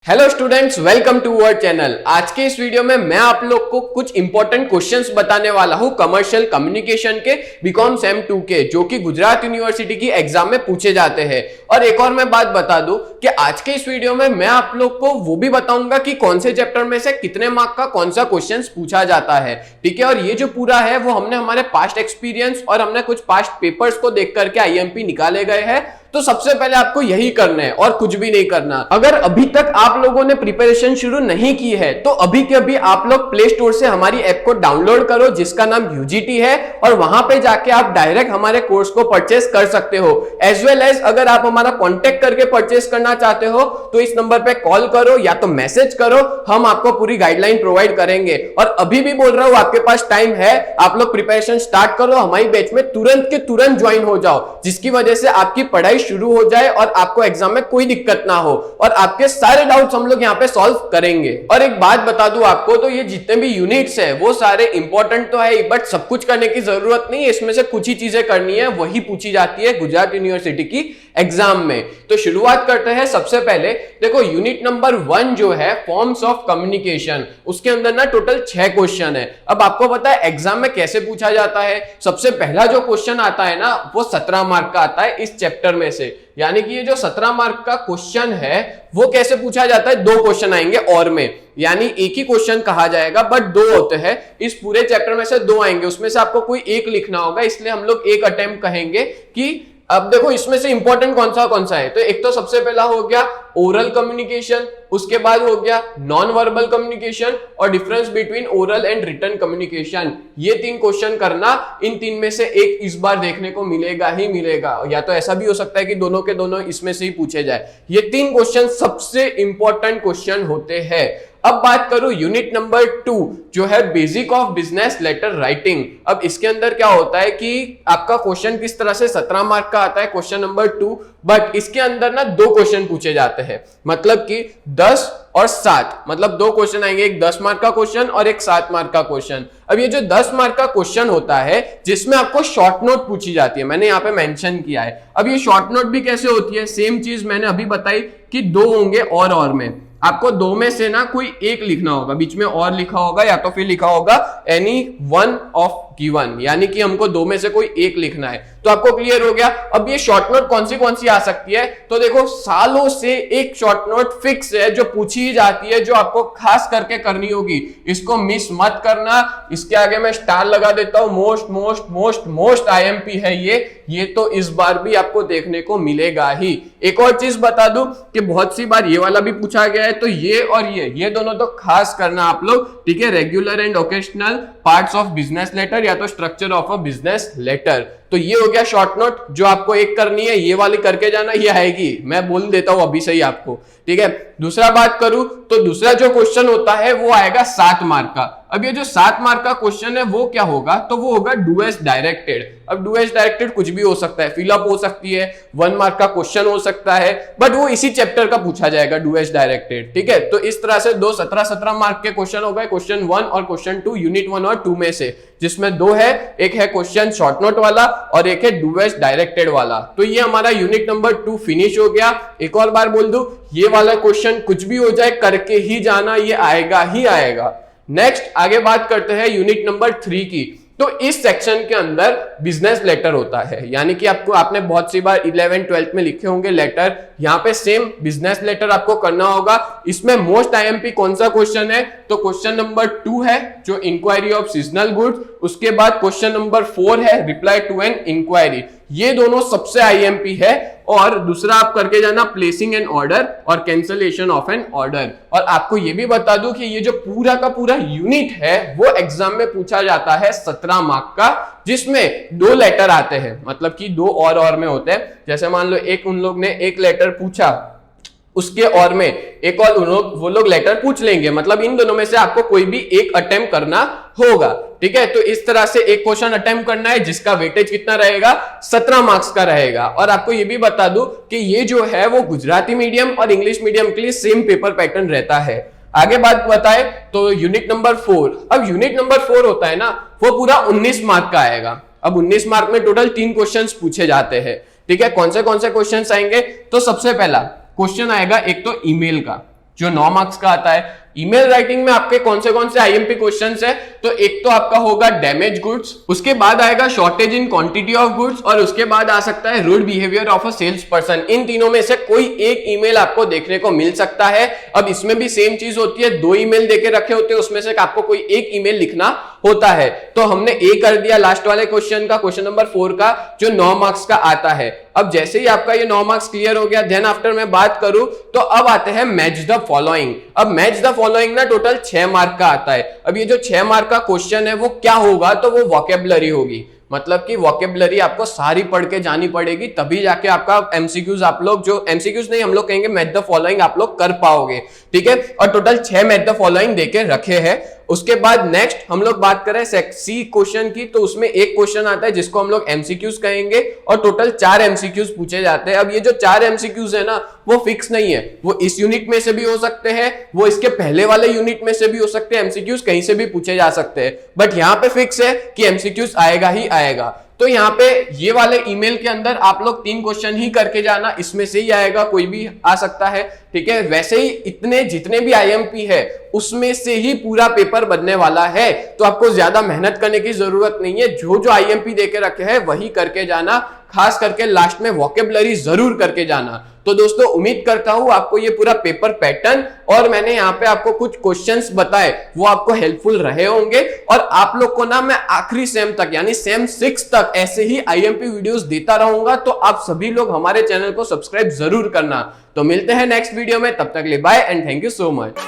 Hello students, welcome to our channel. आज के इस वीडियो में मैं आप लोग को कुछ इंपॉर्टेंट क्वेश्चंस बताने वाला हूं कमर्शियल कम्युनिकेशन के बीकॉम सेम 2 के, जो कि गुजरात यूनिवर्सिटी की एग्जाम में पूछे जाते हैं। और एक और मैं बात बता दूं कि आज के इस वीडियो में मैं आप लोग को वो भी बताऊंगा कि कौन से चैप्टर में से कितने मार्क का कौन सा क्वेश्चन पूछा जाता है। ठीक है, और ये जो पूरा है वो हमने हमारे पास्ट एक्सपीरियंस और हमने कुछ पास्ट पेपर्स को देख करके आईएमपी निकाले गए हैं। तो सबसे पहले आपको यही करना है और कुछ भी नहीं करना। अगर अभी तक आप लोगों ने प्रिपरेशन शुरू नहीं की है तो अभी के अभी आप लोग प्ले स्टोर से हमारी ऐप को डाउनलोड करो जिसका नाम यूजीटी है, और वहां पे जाके आप डायरेक्ट हमारे कोर्स को परचेस कर सकते हो। एज वेल एज अगर आप हमारा कॉन्टेक्ट करके परचेस करना चाहते हो तो इस नंबर पे कॉल करो या तो मैसेज करो, हम आपको पूरी गाइडलाइन प्रोवाइड करेंगे। और अभी भी बोल रहा हूं, आपके पास टाइम है, आप लोग प्रिपरेशन स्टार्ट करो, हमारी बैच में तुरंत के तुरंत ज्वाइन हो जाओ, जिसकी वजह से आपकी पढ़ाई शुरू हो जाए और आपको एग्जाम में कोई दिक्कत ना हो और आपके सारे डाउट्स हम लोग यहाँ पे सॉल्व करेंगे। और एक बात बता दूं आपको, तो ये जितने भी यूनिट्स है वो सारे इंपॉर्टेंट तो है, बट सब कुछ करने की जरूरत नहीं है। इसमें से कुछ ही चीजें करनी है, वही पूछी जाती है गुजरात यूनिवर्सिटी की एग्जाम में। तो शुरुआत करते हैं। सबसे पहले देखो, यूनिट नंबर 1 जो है फॉर्म्स ऑफ कम्युनिकेशन, उसके अंदर ना टोटल 6 क्वेश्चन है। अब आपको पता है एग्जाम में कैसे पूछा जाता है। सबसे पहला जो क्वेश्चन आता है ना वो 17 मार्क का आता है इस चैप्टर में से। यानी कि ये जो 17 मार्क का क्वेश्चन है वो कैसे पूछा जाता है, 2 क्वेश्चन आएंगे और में, यानी एक ही क्वेश्चन कहा जाएगा बट 2 होते हैं। इस पूरे चैप्टर में से 2 आएंगे, उसमें से आपको कोई एक लिखना होगा, इसलिए हम लोग एक अटेम्प्ट कहेंगे कि अब देखो इसमें से इंपॉर्टेंट कौन सा है। तो एक तो सबसे पहला हो गया ओरल कम्युनिकेशन, उसके बाद हो गया नॉन वर्बल कम्युनिकेशन और difference between oral and written communication. ये 3 क्वेश्चन करना, इन 3 में से एक इस बार देखने को मिलेगा ही मिलेगा, या तो ऐसा भी हो सकता है कि दोनों के दोनों इसमें से ही पूछे जाए। ये 3 क्वेश्चन सबसे इंपॉर्टेंट क्वेश्चन होते हैं। अब बात करूं यूनिट नंबर 2 जो है basic of business letter writing. अब इसके अंदर क्या होता है कि आपका क्वेश्चन किस तरह से 17 मार्क का आता है क्वेश्चन नंबर 2, बट इसके अंदर ना 2 क्वेश्चन पूछे जाते हैं, मतलब कि 10 और 7, मतलब 2 क्वेश्चन आएंगे, एक 10 मार्क का क्वेश्चन और एक 7 मार्क का क्वेश्चन। अब ये जो 10 मार्क का क्वेश्चन होता है जिसमें आपको शॉर्ट नोट पूछी जाती है, मैंने यहाँ पे मेंशन किया है। अब ये शॉर्ट नोट भी कैसे होती है, सेम चीज मैंने अभी बताई कि 2 होंगे और में आपको 2 में से ना कोई एक लिखना होगा, बीच में और लिखा होगा या तो फिर लिखा होगा एनी वन ऑफ गिवन, यानी कि हमको 2 में से कोई एक लिखना है। तो आपको क्लियर हो गया। अब ये शॉर्ट नोट कौन सी आ सकती है, तो देखो सालों से एक शॉर्ट नोट फिक्स है जो पूछी जाती है, जो आपको खास करके करनी होगी, इसको मिस मत करना। इसके आगे मैं स्टार लगा देता हूं, most most most most IMP है ये तो इस बार भी आपको देखने को मिलेगा ही। एक और चीज बता दूं कि बहुत सी बार ये वाला भी पूछा गया है, तो ये और ये दोनों तो खास करना आप लोग, ठीक है। Regular and occasional parts of business letter या तो structure of a business letter. तो ये हो गया शॉर्ट नोट जो आपको एक करनी है, ये वाली करके जाना, ये आएगी, मैं बोल देता हूं अभी से ही आपको, ठीक है। दूसरा बात करूं तो दूसरा जो क्वेश्चन होता है वो आएगा 7 मार्क का। अब ये जो 7 मार्क का क्वेश्चन है वो क्या होगा, तो वो होगा डू एज डायरेक्टेड। अब डू एज डायरेक्टेड कुछ भी हो सकता है, फिलअप हो सकती है, 1 मार्क का क्वेश्चन हो सकता है, बट वो इसी चैप्टर का पूछा जाएगा डू एज डायरेक्टेड, ठीक है। तो इस तरह से 2 17 मार्क के क्वेश्चन हो गए, क्वेश्चन 1 और क्वेश्चन 2 यूनिट 1 और 2 में से, जिसमें 2 है, एक है क्वेश्चन शॉर्ट नोट वाला और एक है डू एज डायरेक्टेड वाला। तो ये हमारा यूनिट नंबर 2 फिनिश हो गया। एक और बार बोल दूं, ये वाला क्वेश्चन कुछ भी हो जाए करके ही जाना, ये आएगा ही आएगा। नेक्स्ट आगे बात करते हैं यूनिट नंबर 3 की। तो इस सेक्शन के अंदर बिजनेस लेटर होता है, यानी कि आपने बहुत सी बार 11 12 में लिखे होंगे लेटर, यहां पे सेम बिजनेस लेटर आपको करना होगा। इसमें मोस्ट आईएमपी कौन सा क्वेश्चन है, तो क्वेश्चन नंबर 2 है जो इंक्वायरी ऑफ सीजनल गुड्स, उसके बाद क्वेश्चन नंबर 4 है रिप्लाई टू एन इंक्वायरी। ये दोनों सबसे आईएमपी है। और दूसरा आप करके जाना प्लेसिंग एन ऑर्डर और कैंसलेशन ऑफ एन ऑर्डर। और आपको ये भी बता दूं कि ये जो पूरा का पूरा यूनिट है वो एग्जाम में पूछा जाता है 17 मार्क का, जिसमें 2 लेटर आते हैं, मतलब कि 2 और में होते हैं। जैसे मान लो एक उन लोग ने एक लेटर पूछा, उसके और में एक और वो लोग लेटर पूछ लेंगे, मतलब इन दोनों में से आपको कोई भी एक अटेम्प्ट करना होगा, ठीक है। तो इस तरह से एक क्वेश्चन अटेम्प्ट करना है जिसका वेटेज कितना रहेगा, 17 मार्क्स का रहेगा। और आपको ये भी बता दूं कि ये जो है वो गुजराती मीडियम और इंग्लिश मीडियम के लिए सेम पेपर पैटर्न रहता है। आगे बात बताए तो यूनिट नंबर 4। अब यूनिट नंबर 4 होता है ना, वो पूरा 19 मार्क का आएगा। अब 19 मार्क में टोटल 3 क्वेश्चन पूछे जाते हैं, ठीक है। कौन से क्वेश्चन आएंगे, तो सबसे पहला क्वेश्चन आएगा एक तो ईमेल का, जो 9 मार्क्स का आता है। ईमेल राइटिंग में आपके कौन से आईएमपी क्वेश्चंस है, तो एक तो आपका होगा डैमेज गुड्स, उसके बाद आएगा shortage in quantity of goods, और उसके बाद आ सकता है rude behaviour of a sales person. इन तीनों में से कोई एक ईमेल आपको देखने को मिल सकता है। अब इसमें भी सेम चीज होती है, 2 ईमेल देके रखे होते हैं, उसमें से आपको कोई एक ईमेल लिखना होता है। तो हमने ए कर दिया लास्ट वाले क्वेश्चन का, क्वेश्चन नंबर 4 का, जो 9 मार्क्स का आता है। अब जैसे ही आपका ये 9 मार्क्स क्लियर हो गया, देन आफ्टर मैं बात करूं तो अब आते हैं मैच द फॉलोइंग। अब मैच द फॉलोइंग ना टोटल 6 मार्क का आता है। अब ये जो 6 मार्क का क्वेश्चन है वो क्या होगा, तो वो वोकैबुलरी होगी। मतलब कि वोकैबुलरी आपको सारी पढ़ के जानी पड़ेगी, तभी जाके आपका एमसीक्यूज, आप लोग जो एमसीक्यूज नहीं, हम लोग कहेंगे मैच द फॉलोइंग, आप लोग कर पाओगे। ठीक है, और टोटल 6 मैच द फॉलोइंग देके रखे हैं। उसके बाद नेक्स्ट हम लोग बात करें सी क्वेश्चन की, तो उसमें एक क्वेश्चन आता है जिसको हम लोग एमसीक्यूज कहेंगे, और टोटल 4 एमसीक्यूज पूछे जाते हैं। अब ये जो 4 एमसीक्यूज है ना, वो फिक्स नहीं है, वो इस यूनिट में से भी हो सकते हैं, वो इसके पहले वाले यूनिट में से भी हो सकते हैं, एमसीक्यूज कहीं से भी पूछे जा सकते हैं, बट यहां पे फिक्स है कि एमसीक्यूज आएगा ही आएगा। तो यहाँ पे ये वाले ईमेल के अंदर आप लोग 3 क्वेश्चन ही करके जाना, इसमें से ही आएगा, कोई भी आ सकता है। ठीक है, वैसे ही इतने जितने भी आईएमपी है उसमें से ही पूरा पेपर बनने वाला है, तो आपको ज्यादा मेहनत करने की जरूरत नहीं है। जो आईएमपी देके रखे हैं वही करके जाना, खास करके लास्ट में वोकैबुलरी जरूर करके जाना। तो दोस्तों उम्मीद करता हूं आपको ये पूरा पेपर पैटर्न और मैंने यहाँ पे आपको कुछ क्वेश्चंस बताए वो आपको हेल्पफुल रहे होंगे, और आप लोग को ना मैं आखिरी सेम तक यानी सेम 6 तक ऐसे ही आईएमपी वीडियोस देता रहूंगा। तो आप सभी लोग हमारे चैनल को सब्सक्राइब जरूर करना। तो मिलते हैं नेक्स्ट वीडियो में, तब तक के लिए bye and thank you so much.